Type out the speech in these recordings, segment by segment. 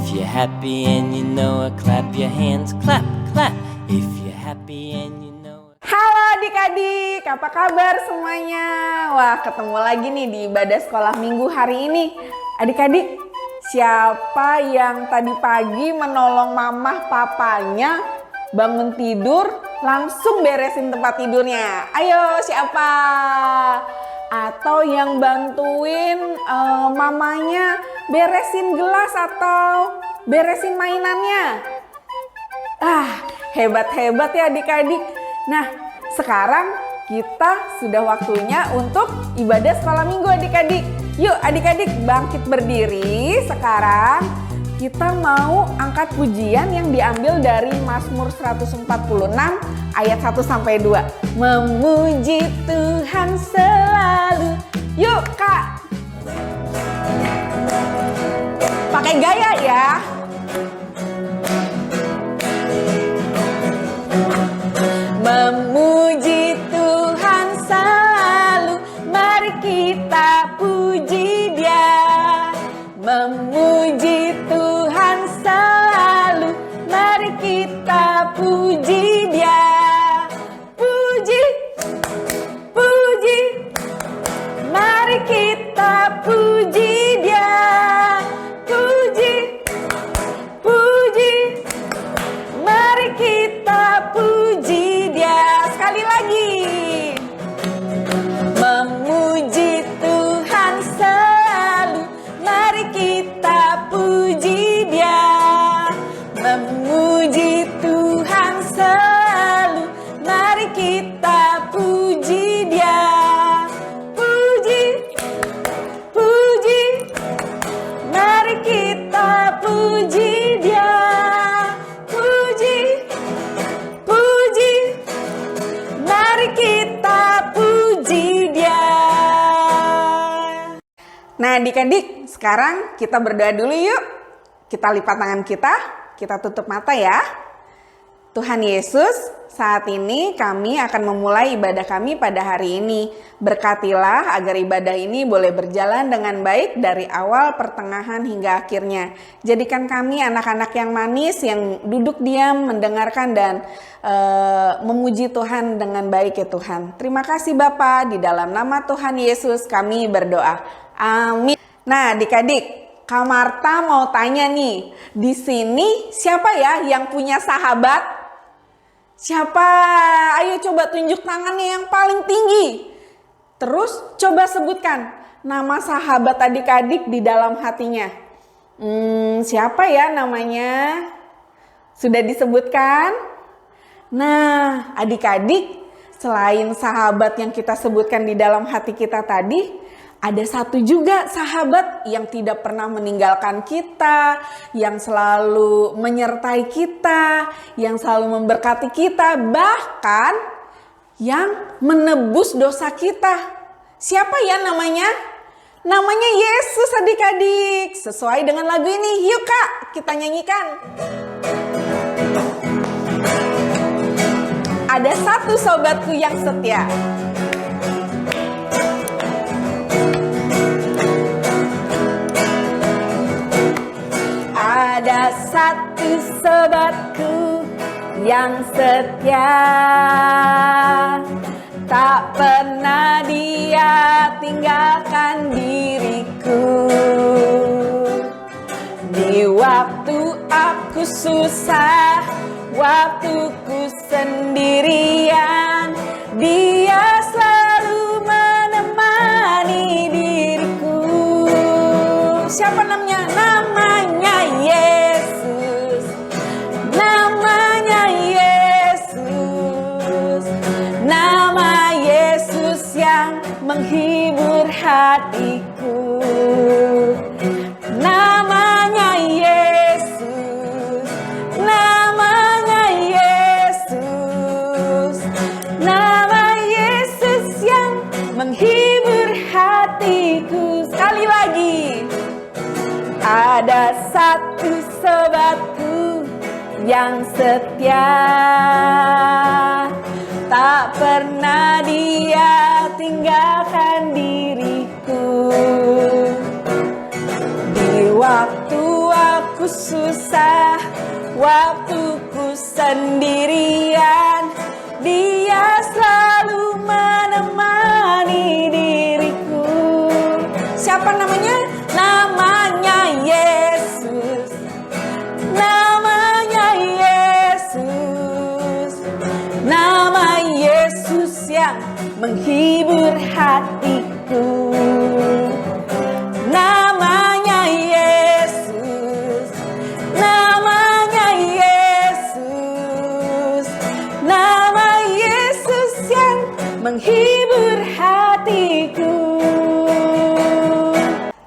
you're happy and you know it, clap your hands, clap, clap. If you're happy and you know it. Halo adik-adik, apa kabar semuanya? Wah, ketemu lagi nih di ibadah sekolah minggu hari ini. Adik-adik, siapa yang tadi pagi menolong mamah papanya bangun tidur langsung beresin tempat tidurnya? Ayo, siapa? Atau yang bantuin mamanya beresin gelas atau beresin mainannya? Hebat-hebat ya adik-adik. Nah, sekarang kita sudah waktunya untuk ibadah sekolah minggu adik-adik. Yuk adik-adik bangkit berdiri. Sekarang kita mau angkat pujian yang diambil dari Mazmur 146 ayat 1-2. Memuji Tuhan selalu. Yuk Kak. Pakai gaya ya. Memuji Tuhan selalu, mari kita puji Dia. Memuji Tuhan selalu, mari kita puji Dia. Puji, puji, mari kita puji Dia. Puji, puji, mari kita puji Dia. Sekali lagi. Memuji Tuhan selalu, mari kita puji Dia. Memuji Tuhan selalu, mari kita puji Dia. Puji, puji, mari kita puji Dia. Puji, puji, mari kita puji Dia. Nah adik-adik, sekarang kita berdoa dulu yuk. Kita lipat tangan kita tutup mata ya. Tuhan Yesus, saat ini kami akan memulai ibadah kami pada hari ini. Berkatilah agar ibadah ini boleh berjalan dengan baik dari awal, pertengahan hingga akhirnya. Jadikan kami anak-anak yang manis, yang duduk diam, mendengarkan dan memuji Tuhan dengan baik ya Tuhan. Terima kasih Bapa, di dalam nama Tuhan Yesus kami berdoa. Amin. Nah adik-adik, Kak Marta mau tanya nih, di sini siapa ya yang punya sahabat? Siapa? Ayo coba tunjuk tangannya yang paling tinggi. Terus coba sebutkan nama sahabat adik-adik di dalam hatinya. Siapa ya namanya? Sudah disebutkan? Nah, adik-adik, selain sahabat yang kita sebutkan di dalam hati kita tadi, ada satu juga sahabat yang tidak pernah meninggalkan kita, yang selalu menyertai kita, yang selalu memberkati kita, bahkan yang menebus dosa kita. Siapa ya namanya? Namanya Yesus adik-adik. Sesuai dengan lagu ini, yuk Kak, kita nyanyikan. Ada satu sobatku yang setia. Ada satu sobatku yang setia, tak pernah dia tinggalkan diriku. Di waktu aku susah, waktuku sendirian, dia selalu menemani diriku. Siapa namanya? Namanya Yesus. Namanya Yesus. Nama Yesus yang menghibur hatiku. Namanya Yesus. Namanya Yesus. Nama Yesus yang menghibur hatiku. Sekali lagi. Ada satu sobatku yang setia, tak pernah dia tinggalkan diriku. Di waktu aku susah, waktuku sendirian, Dia selalu menemani diriku. Siapa namanya? Namanya Yesus. Namanya Yesus. Nama Yesus yang menghibur hatiku. Namanya Yesus. Namanya Yesus. Nama Yesus yang menghibur hatiku.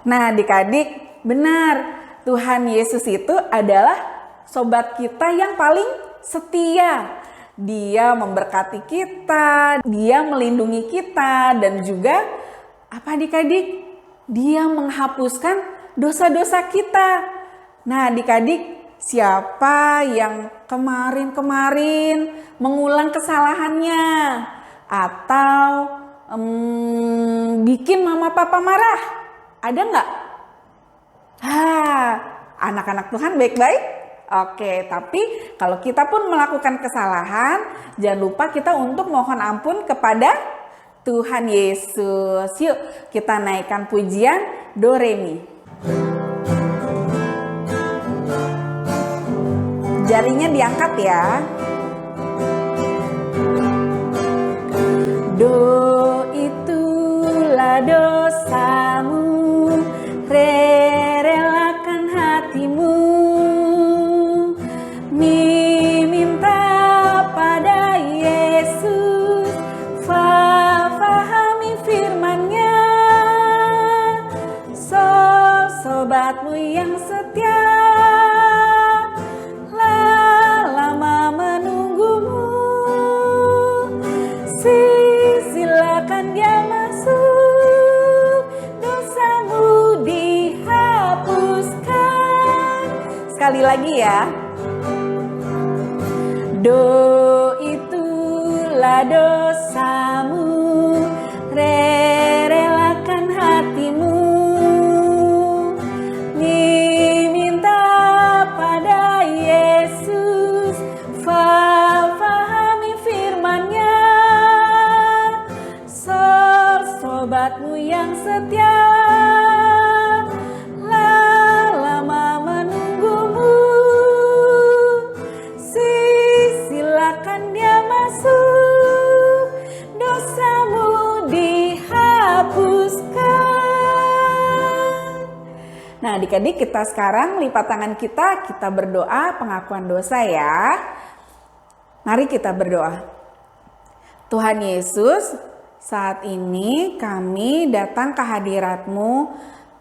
Nah, adik-adik, benar. Tuhan Yesus itu adalah sobat kita yang paling setia. Dia memberkati kita, Dia melindungi kita, dan juga apa adik-adik? Dia menghapuskan dosa-dosa kita. Nah, adik-adik, siapa yang kemarin-kemarin mengulang kesalahannya atau bikin mama papa marah? Ada nggak? Anak-anak Tuhan baik-baik? Oke, tapi kalau kita pun melakukan kesalahan, jangan lupa kita untuk mohon ampun kepada Tuhan Yesus. Yuk, kita naikkan pujian Do Re Mi. Jarinya diangkat ya. Do itulah dosamu, Re relakan hatimu, Mi minta pada Yesus, Fa fahami firman-Nya, Sol sobatmu yang setia, La lama menunggumu, Si silakan dia masuk, dosamu dihapuskan. Sekali lagi ya. Do itulah dosamu, Re relakan hatimu, Mi minta pada Yesus, Fa fahami firman-Nya, Sol sobatmu yang setia, La lama menunggumu, Si silakan dia masuk, dosamu dihapuskan. Nah, adik-adik, kita sekarang lipat tangan kita berdoa pengakuan dosa ya. Mari kita berdoa. Tuhan Yesus, saat ini kami datang ke hadirat-Mu.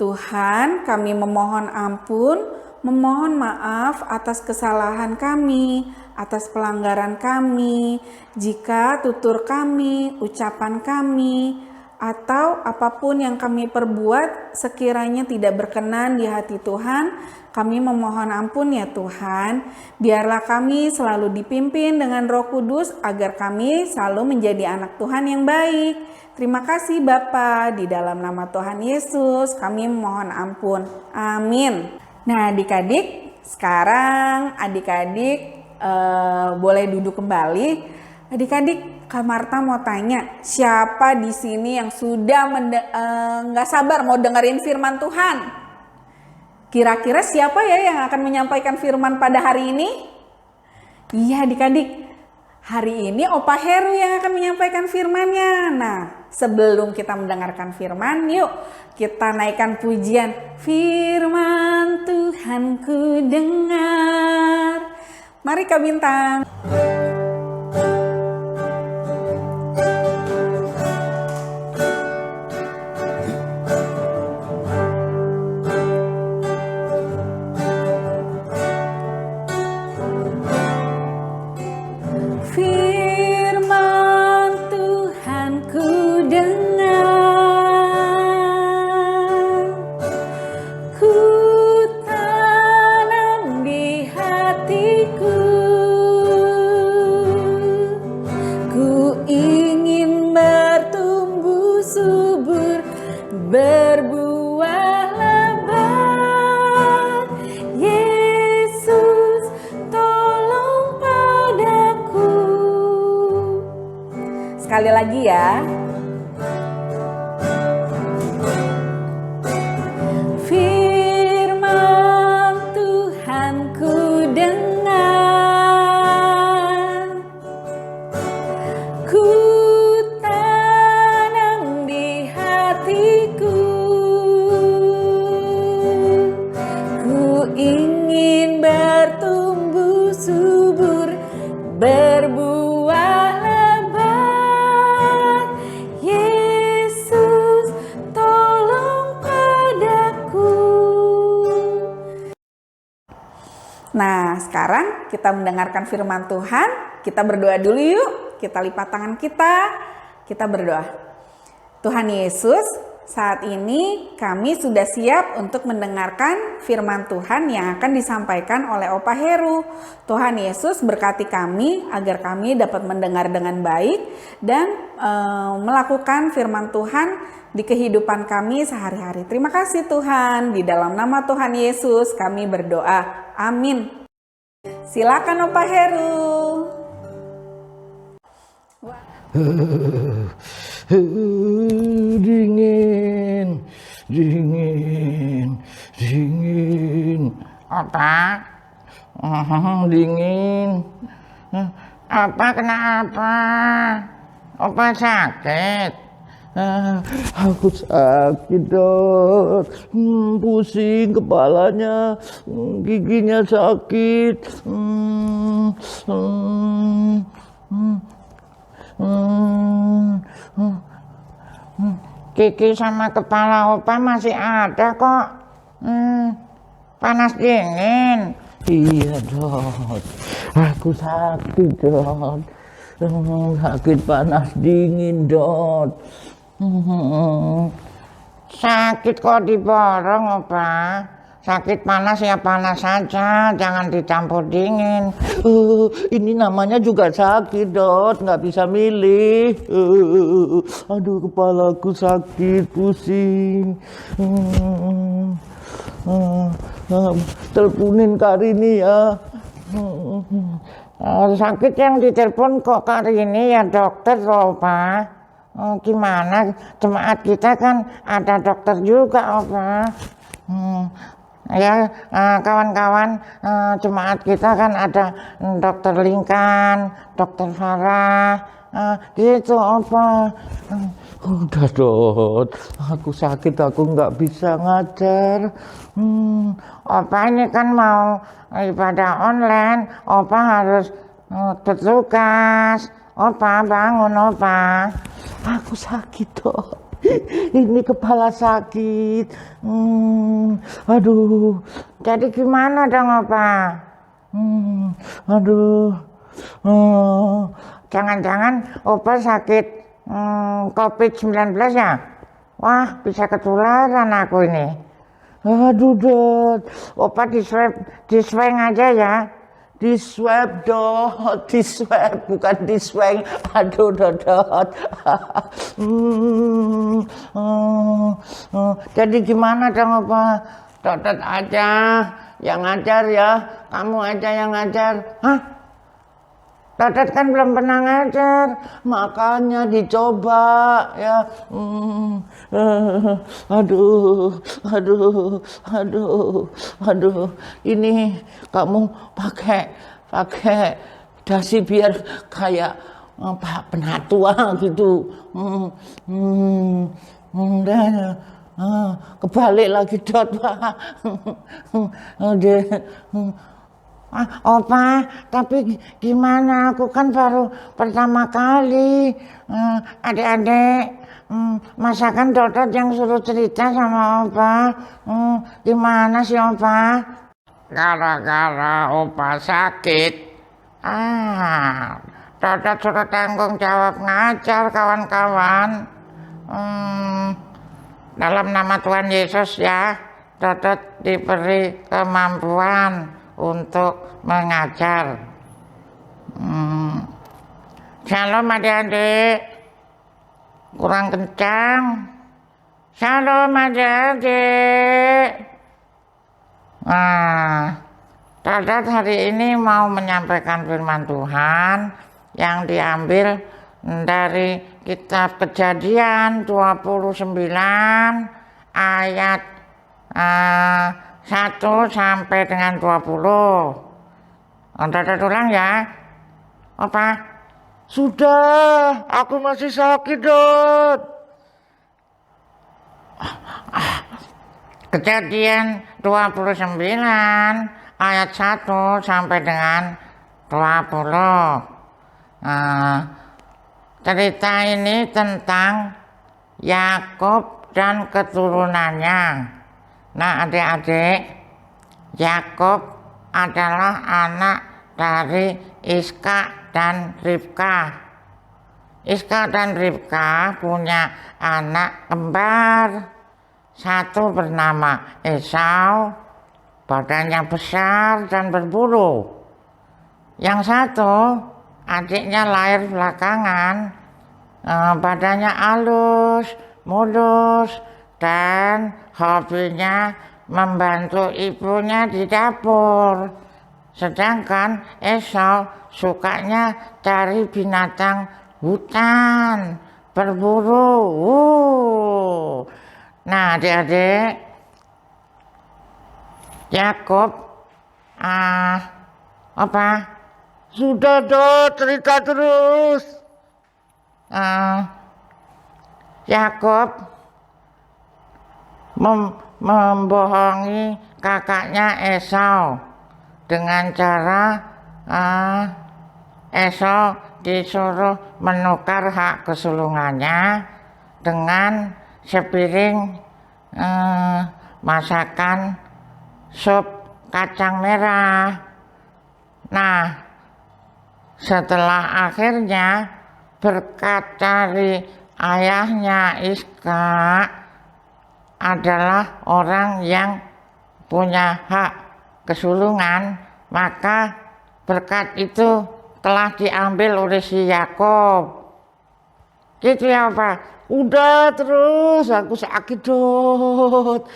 Tuhan, kami memohon ampun, memohon maaf atas kesalahan kami, atas pelanggaran kami, jika tutur kami, ucapan kami, atau apapun yang kami perbuat sekiranya tidak berkenan di hati Tuhan, kami memohon ampun ya Tuhan. Biarlah kami selalu dipimpin dengan Roh Kudus agar kami selalu menjadi anak Tuhan yang baik. Terima kasih Bapa, di dalam nama Tuhan Yesus kami memohon ampun. Amin. Nah, adik-adik, sekarang adik-adik boleh duduk kembali. Adik-adik, Kak Marta mau tanya, siapa di sini yang sudah nggak sabar mau dengerin firman Tuhan? Kira-kira siapa ya yang akan menyampaikan firman pada hari ini? Iya adik-adik, hari ini Opa Heru yang akan menyampaikan firmannya. Nah, sebelum kita mendengarkan firman, yuk kita naikkan pujian. Firman Tuhan ku dengar. Mari Kak Bintang. Berbuah lebat, sekali lagi ya. Firman Tuhan ku dengar, ku tanam di hatiku, ku ingin bertumbuh subur, berbuah lebat. Yesus, tolong padaku. Nah, sekarang kita mendengarkan firman Tuhan. Kita berdoa dulu yuk. Kita lipat tangan kita berdoa. Tuhan Yesus, saat ini kami sudah siap untuk mendengarkan firman Tuhan yang akan disampaikan oleh Opa Heru. Tuhan Yesus berkati kami agar kami dapat mendengar dengan baik dan melakukan firman Tuhan di kehidupan kami sehari-hari. Terima kasih Tuhan, di dalam nama Tuhan Yesus kami berdoa. Amin. Silakan Opa Heru. Dingin, apa? Dingin. Apa kenapa? Apa sakit? Aku sakit Dok, pusing kepalanya, giginya sakit. Gigi sama kepala Opa masih ada kok. Panas dingin. Iya Dok, aku sakit Dok. Sakit panas dingin Dok. Sakit kok diborong Opa. Sakit panas ya panas saja, jangan dicampur dingin. Ini namanya juga sakit Dok, nggak bisa milih. Aduh kepalaku sakit, pusing. Teleponin Karini ya. Sakit yang ditelepon kok Karini ya dokter Opa. Gimana, jemaat kita kan ada dokter juga Opa. Ya kawan-kawan, jemaat kita kan ada dokter Lingkan, dokter Farah, gitu Opa. Udah Dot, aku sakit, aku nggak bisa ngajar. Opa ini kan mau ibadah online, Opa harus bertugas. Opa bangun Opa. Aku sakit Dot. Ini kepala sakit. Aduh. Jadi gimana dong Opa? Aduh. Jangan-jangan Opa sakit COVID-19 ya? Wah, bisa ketularan aku ini. Aduh Dot. Opa di swab aja ya. Di swab Dot, di swab bukan di swab. Aduh Dot. Jadi gimana dong Opa? Dot aja yang ngajar ya, kamu aja yang ngajar. Hah? Dot kan belum pernah ngajar, makanya dicoba ya. Aduh. Ini kamu pakai dasi biar kayak penatua gitu. Kebalik lagi Dot. Opa, tapi gimana? Aku kan baru pertama kali. Adik-adik, masakan Dot yang suruh cerita sama Opa. Gimana sih Opa? Gara-gara Opa sakit. Dot suruh tanggung jawab ngajar kawan-kawan. Dalam nama Tuhan Yesus ya, Dot diberi kemampuan untuk mengajar. Shalom adik-adik. Kurang kencang. Shalom adik-adik. Dot hari ini mau menyampaikan firman Tuhan yang diambil dari kitab Kejadian 29 ayat 1 sampai dengan 20. Anda ulang ya. Apa? Sudah, aku masih sakit, Dot. Kejadian 29 ayat 1 sampai dengan 20. Cerita ini tentang Yakub dan keturunannya. Nah, adik-adik, Yakub adalah anak dari Iskak dan Ribka. Iskak dan Ribka punya anak kembar. Satu bernama Esau, badannya besar dan berbulu. Yang satu, adiknya lahir belakangan, badannya halus, mulus, dan hobinya membantu ibunya di dapur. Sedangkan Esau sukanya cari binatang hutan, berburu. Nah, adik-adik, Yakub sudah Dot, cerita terus. Yakub membohongi kakaknya Esau dengan cara Esau disuruh menukar hak kesulungannya dengan sepiring masakan sup kacang merah. Nah, setelah akhirnya berkat dari ayahnya Iskak adalah orang yang punya hak kesulungan, maka berkat itu telah diambil oleh si Yakub. Gitu ya Pak? Udah terus, aku sakit Dot.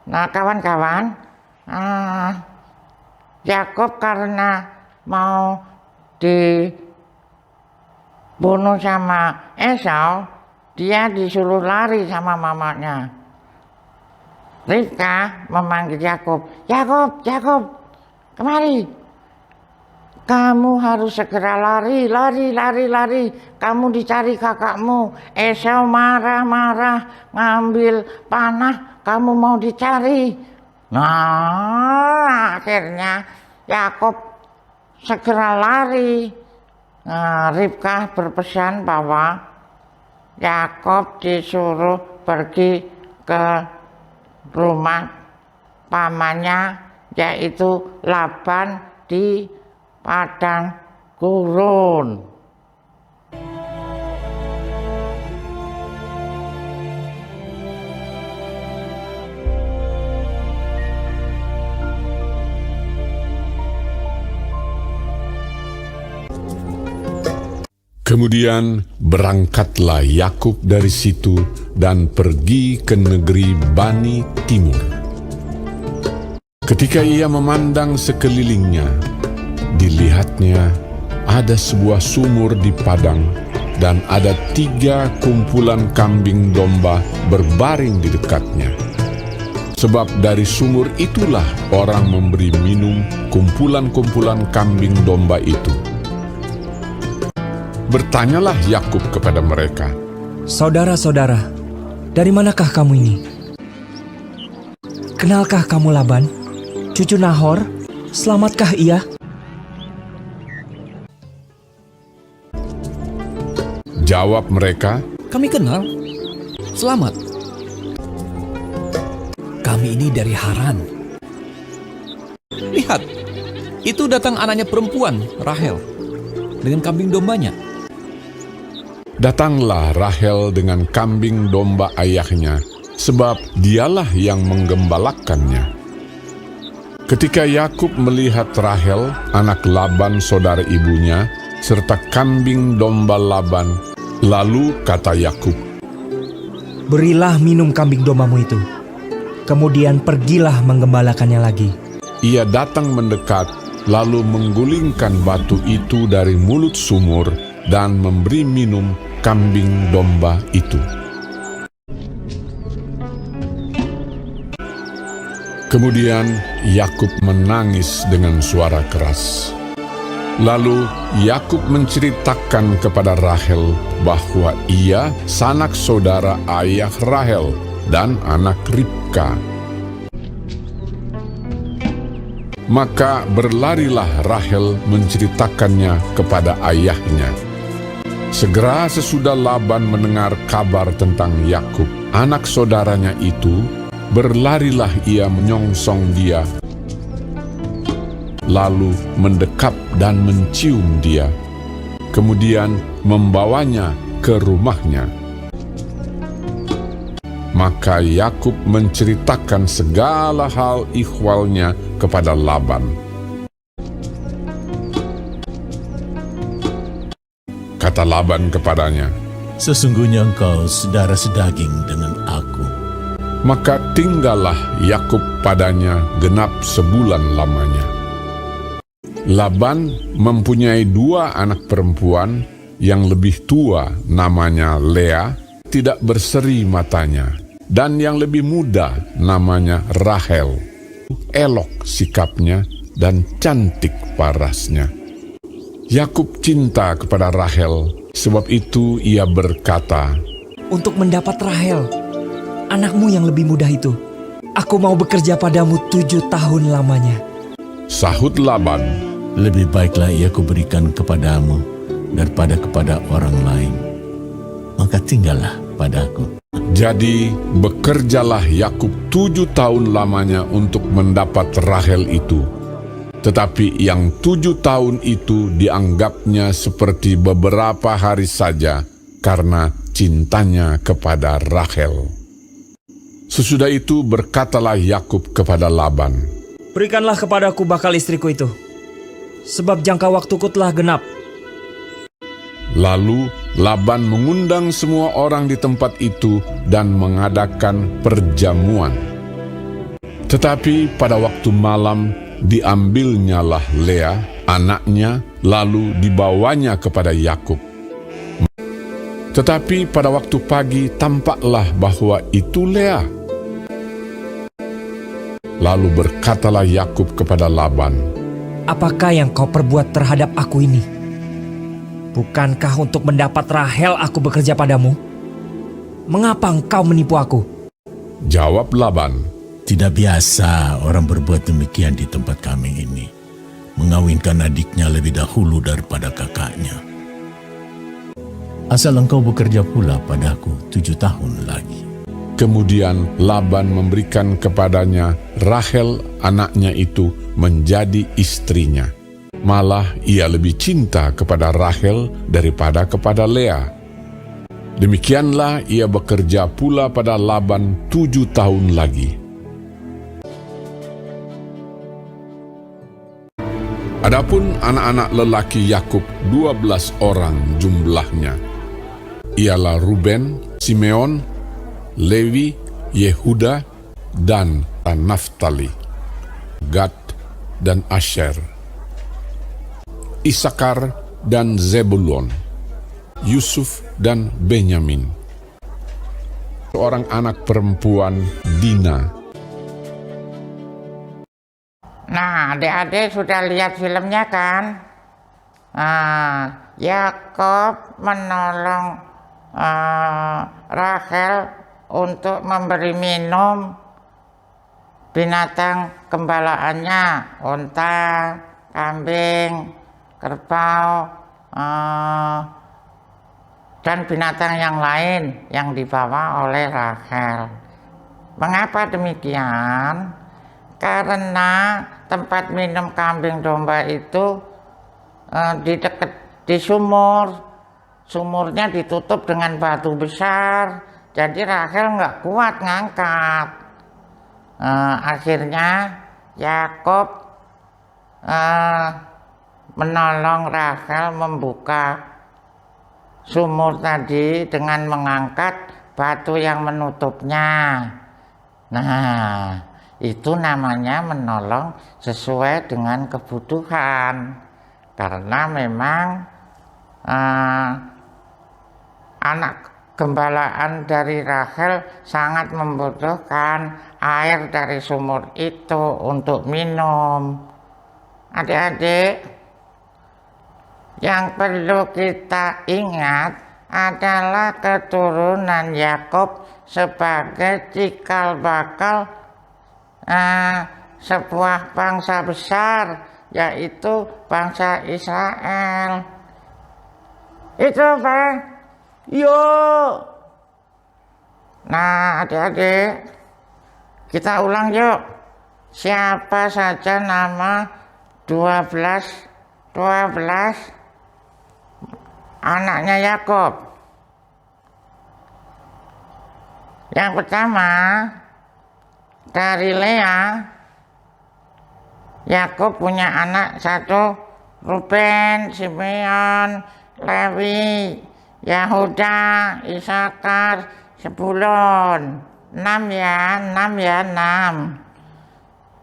Nah kawan-kawan, Yakub karena mau dibunuh sama Esau, dia disuruh lari sama mamanya. Ribka memanggil Yakub, Yakub, kemari. Kamu harus segera lari. Kamu dicari kakakmu. Esau marah-marah, ngambil panah, kamu mau dicari. Nah, akhirnya Yakub segera lari. Nah, Ribka berpesan bahwa Yakub disuruh pergi ke rumah pamannya, yaitu Laban di padang gurun. Kemudian berangkatlah Yakub dari situ dan pergi ke negeri Bani Timur. Ketika ia memandang sekelilingnya, dilihatnya ada sebuah sumur di padang dan ada 3 kumpulan kambing domba berbaring di dekatnya. Sebab dari sumur itulah orang memberi minum kumpulan-kumpulan kambing domba itu. Bertanyalah Yakub kepada mereka, "Saudara-saudara, dari manakah kamu ini? Kenalkah kamu Laban, cucu Nahor? Selamatkah ia?" Jawab mereka, "Kami kenal. Selamat. Kami ini dari Haran. Lihat, itu datang anaknya perempuan, Rahel, dengan kambing dombanya." Datanglah Rahel dengan kambing domba ayahnya, sebab dialah yang menggembalakannya. Ketika Yakub melihat Rahel, anak Laban saudara ibunya, serta kambing domba Laban, lalu kata Yakub, "Berilah minum kambing dombamu itu, kemudian pergilah menggembalakannya lagi." Ia datang mendekat, lalu menggulingkan batu itu dari mulut sumur dan memberi minum kambing domba itu. Kemudian Yakub menangis dengan suara keras. Lalu Yakub menceritakan kepada Rahel bahwa ia sanak saudara ayah Rahel dan anak Ribka. Maka berlarilah Rahel menceritakannya kepada ayahnya. Segera sesudah Laban mendengar kabar tentang Yakub, anak saudaranya itu, berlarilah ia menyongsong dia, lalu mendekap dan mencium dia, kemudian membawanya ke rumahnya. Maka Yakub menceritakan segala hal ihwalnya kepada Laban. Kata Laban kepadanya, "Sesungguhnya engkau saudara sedaging dengan aku." maka tinggallah Yakub padanya genap sebulan lamanya. Laban mempunyai 2 anak perempuan, yang lebih tua namanya Lea, tidak berseri matanya, dan yang lebih muda namanya Rahel, elok sikapnya dan cantik parasnya. Yakub cinta kepada Rahel, sebab itu ia berkata, Untuk mendapat Rahel, anakmu yang lebih muda itu, aku mau bekerja padamu 7 tahun lamanya. Sahut Laban, Lebih baiklah ia kuberikan kepadamu daripada kepada orang lain. Maka tinggallah padaku. jadi bekerjalah Yakub 7 tahun lamanya untuk mendapat Rahel itu. Tetapi yang 7 tahun itu dianggapnya seperti beberapa hari saja karena cintanya kepada Rahel. Sesudah itu berkatalah Yakub kepada Laban, Berikanlah kepadaku bakal istriku itu, sebab jangka waktuku telah genap. Lalu Laban mengundang semua orang di tempat itu dan mengadakan perjamuan. Tetapi pada waktu malam diambilnyalah Lea, anaknya, lalu dibawanya kepada Yakub. Tetapi pada waktu pagi tampaklah bahwa itu Lea. Lalu berkatalah Yakub kepada Laban, Apakah yang kau perbuat terhadap aku ini? Bukankah untuk mendapat Rahel aku bekerja padamu? Mengapa engkau menipu aku? Jawab Laban, Tidak biasa orang berbuat demikian di tempat kami ini, mengawinkan adiknya lebih dahulu daripada kakaknya. Asal engkau bekerja pula padaku 7 tahun lagi. Kemudian Laban memberikan kepadanya Rahel anaknya itu menjadi istrinya. Malah ia lebih cinta kepada Rahel daripada kepada Lea. Demikianlah ia bekerja pula pada Laban 7 tahun lagi. Adapun anak-anak lelaki Yakub 12 orang jumlahnya. Ialah Ruben, Simeon, Lewi, Yehuda, dan Naftali, Gad dan Asher, Isakar dan Zebulon, Yusuf dan Benyamin. Seorang anak perempuan Dina. Nah, adik-adik sudah lihat filmnya kan? Yakob menolong Rahel untuk memberi minum binatang gembalaannya, unta, kambing, kerbau, dan binatang yang lain yang dibawa oleh Rahel. Mengapa demikian? Karena tempat minum kambing domba itu di sumur. Sumurnya ditutup dengan batu besar, jadi Rahel nggak kuat ngangkat. Akhirnya Yakob menolong Rahel membuka sumur tadi dengan mengangkat batu yang menutupnya. Nah, itu namanya menolong sesuai dengan kebutuhan. Karena memang anak gembalaan dari Rahel sangat membutuhkan air dari sumur itu untuk minum. Adik-adik, yang perlu kita ingat adalah keturunan Yakub sebagai cikal bakal sebuah bangsa besar, yaitu bangsa Israel. Itu Pak. Yuk. Nah, adik-adik, kita ulang yuk. Siapa saja nama 12 anaknya Yakub? Yang pertama, dari Lea, Yakub punya anak satu, Ruben, Simeon, Lewi, Yahuda, Isakar, Zebulon. 6 ya.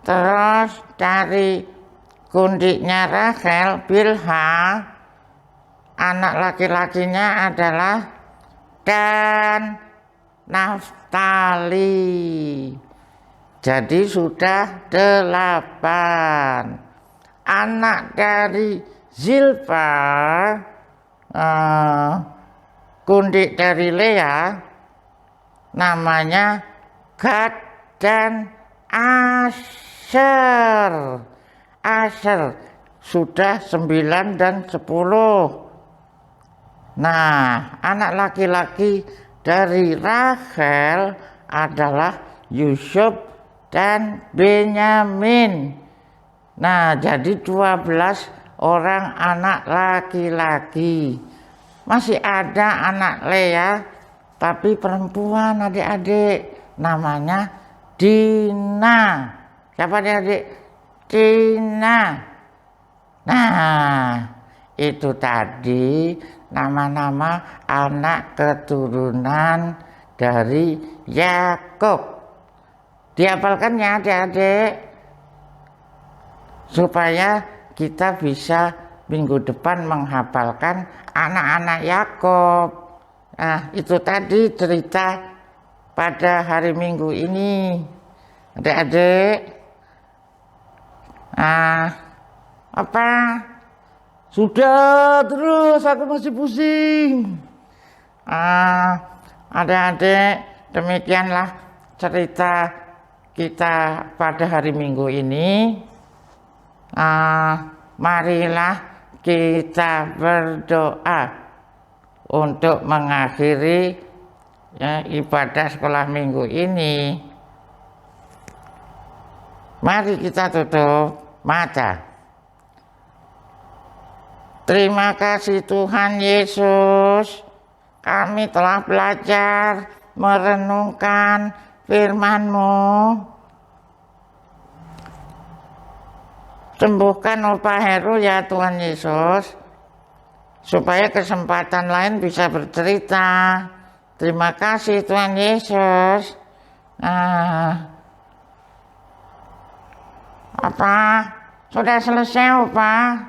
Terus dari gundiknya Rahel, Bilha, anak laki-lakinya adalah Dan, Naftali. Jadi sudah 8. Anak dari Zilpa, gundik dari Lea, namanya Gad dan Asher. Sudah 9 dan 10. Nah, anak laki-laki dari Rahel adalah Yusuf dan Benyamin. Nah, jadi 12 orang anak laki-laki. Masih ada anak Lea, tapi perempuan, adik-adik. Namanya Dina. Siapa adik-adik? Dina. Nah, itu tadi nama-nama anak keturunan dari Yakub. Dihafalkan ya adik-adik, supaya kita bisa minggu depan menghafalkan anak-anak Yakub. Nah, itu tadi cerita pada hari Minggu ini. Adik-adik, apa? Sudah terus, aku masih pusing. Adik-adik, demikianlah cerita kita pada hari Minggu ini. Marilah kita berdoa untuk mengakhiri ibadah sekolah minggu ini. Mari kita tutup mata. Terima kasih Tuhan Yesus, kami telah belajar merenungkan firman-Mu. Sembuhkan Opa Heru ya Tuhan Yesus, supaya kesempatan lain bisa bercerita. Terima kasih Tuhan Yesus. Apa? Sudah selesai Opa?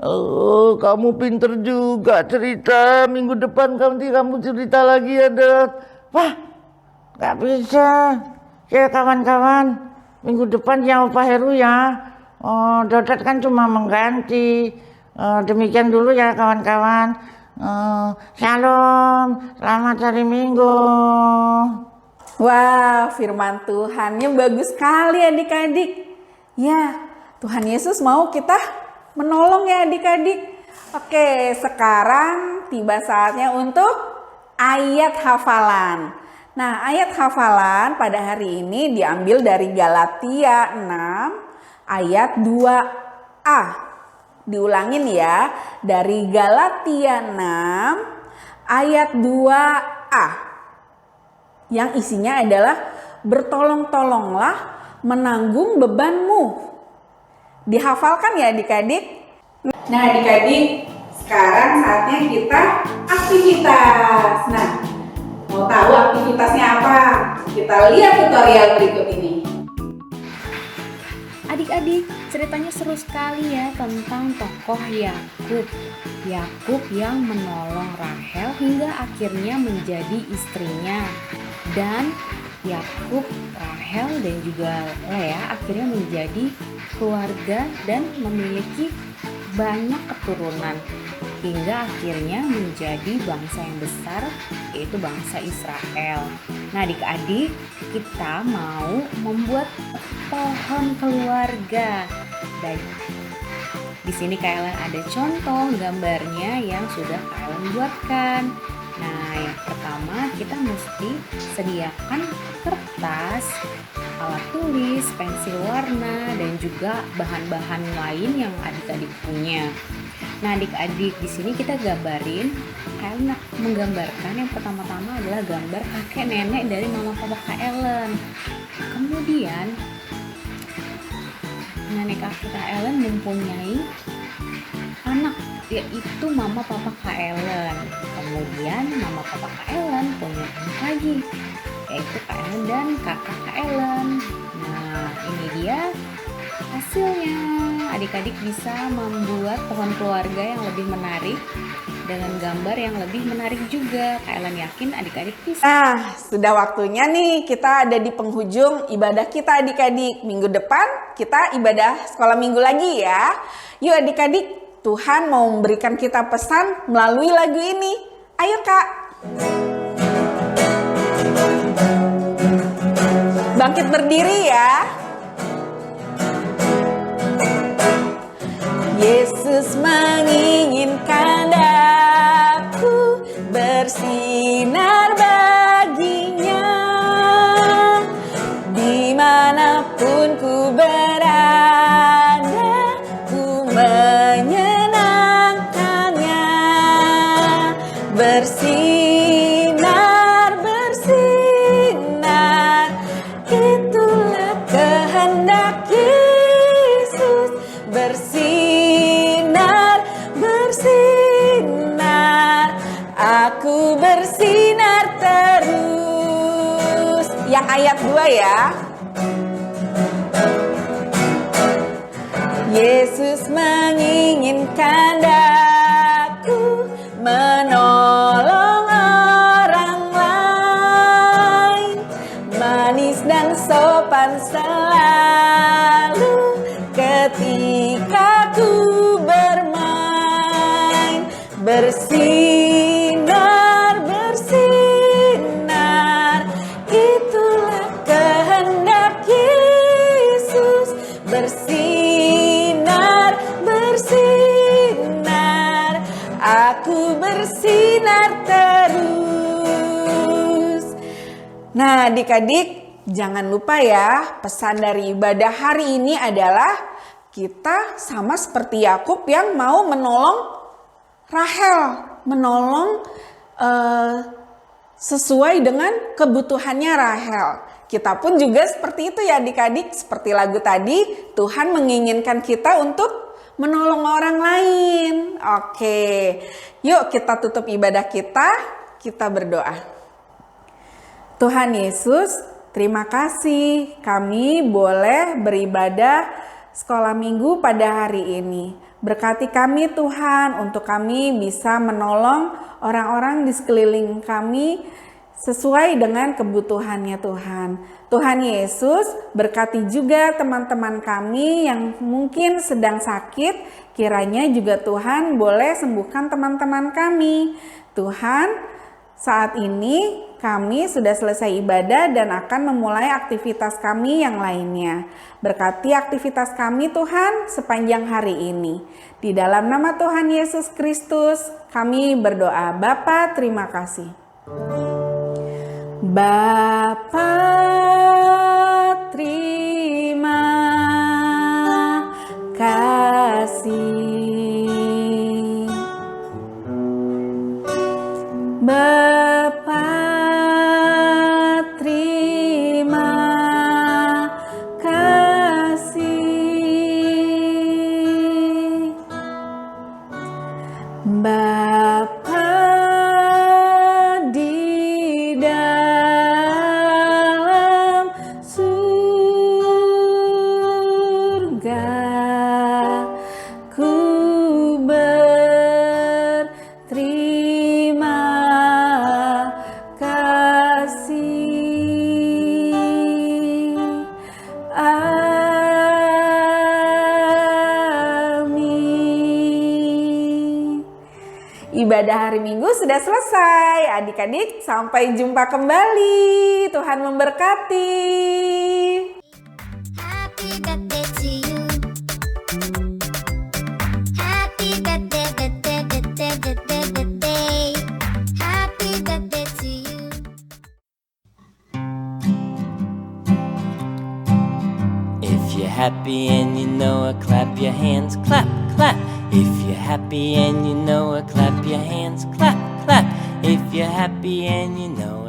Oh, kamu pinter juga cerita. Minggu depan kamu cerita lagi ya Dot. Wah, gak bisa. Ya kawan-kawan, minggu depan ya Opa Heru ya. Oh, Dodot kan cuma mengganti. Demikian dulu ya kawan-kawan. Shalom, selamat hari Minggu. Wah, firman Tuhannya bagus sekali adik-adik. Ya, Tuhan Yesus mau kita menolong ya adik-adik. Oke, sekarang tiba saatnya untuk ayat hafalan. Nah, ayat hafalan pada hari ini diambil dari Galatia 6 ayat 2a. Diulangin ya, dari Galatia 6 ayat 2a. Yang isinya adalah bertolong-tolonglah menanggung bebanmu. Dihafalkan ya adik-adik. Nah adik-adik, sekarang saatnya kita aktivitas. Nah, mau tahu aktivitasnya apa? Kita lihat tutorial berikut ini. Adik-adik, ceritanya seru sekali ya tentang tokoh Yakub. Yakub yang menolong Rahel hingga akhirnya menjadi istrinya. Dan Yakub, Rahel dan juga Lea akhirnya menjadi keluarga dan memiliki banyak keturunan hingga akhirnya menjadi bangsa yang besar, yaitu bangsa Israel. Nah, adik-adik, kita mau membuat pohon keluarga. Dan di sini Kak Ellen ada contoh gambarnya yang sudah Kak Ellen buatkan. Nah, yang pertama kita mesti sediakan kertas, alat tulis, pensil warna, dan juga bahan-bahan lain yang adik-adik punya. Nah, adik-adik, di sini kita gambarin, Kak Ellen menggambarkan yang pertama-tama adalah gambar kakek nenek dari mama papa Kak Ellen. Kemudian nenek kakek Kak Ellen mempunyai anak, yaitu mama papa Kak Ellen. Kemudian mama papa Kak Ellen punya anak lagi, yaitu Kak Ellen dan kakak Kak Ellen. Nah, ini dia hasilnya. Adik-adik bisa membuat pohon keluarga yang lebih menarik dengan gambar yang lebih menarik juga. Kak Ellen yakin adik-adik bisa. Nah, sudah waktunya nih kita ada di penghujung ibadah kita adik-adik. Minggu depan kita ibadah sekolah minggu lagi ya. Yuk adik-adik, Tuhan mau memberikan kita pesan melalui lagu ini. Ayo Kak. Bangkit berdiri ya. Yesus menginginkan aku bersinar baginya, dimanapun ku berada, ku menyenangkannya. Bersinar, bersinar, itulah kehendak Yesus. Bersinar, bersinar, aku bersinar terus. Yang ayat 2 ya. Yesus menginginkan aku menolong orang lain, manis dan sopan selalu ketika ku bermain. Bersinar, bersinar, itulah kehendak Yesus. Bersinar, bersinar, aku bersinar terus. Nah, adik-adik, jangan lupa ya, pesan dari ibadah hari ini adalah kita sama seperti Yakub yang mau menolong Rahel, menolong sesuai dengan kebutuhannya Rahel. Kita pun juga seperti itu ya adik-adik, seperti lagu tadi, Tuhan menginginkan kita untuk menolong orang lain. Oke, yuk kita tutup ibadah kita berdoa. Tuhan Yesus, terima kasih kami boleh beribadah sekolah minggu pada hari ini. Berkati kami Tuhan untuk kami bisa menolong orang-orang di sekeliling kami sesuai dengan kebutuhannya Tuhan. Tuhan Yesus, berkati juga teman-teman kami yang mungkin sedang sakit. Kiranya juga Tuhan boleh sembuhkan teman-teman kami. Tuhan, saat ini kami sudah selesai ibadah dan akan memulai aktivitas kami yang lainnya. Berkati aktivitas kami Tuhan sepanjang hari ini. Di dalam nama Tuhan Yesus Kristus kami berdoa. Bapa, terima kasih. Bapa, terima kasih. Bapa, terima kasih. Bapa di dalam ibadah hari Minggu sudah selesai. Adik-adik, sampai jumpa kembali. Tuhan memberkati. Happy birthday to you. Happy birthday, birthday, birthday, birthday, birthday. Happy birthday to you. If you're happy and you know it, clap your hands, clap, clap. If you're happy and you know it, clap your hands, clap, clap. If you're happy and you know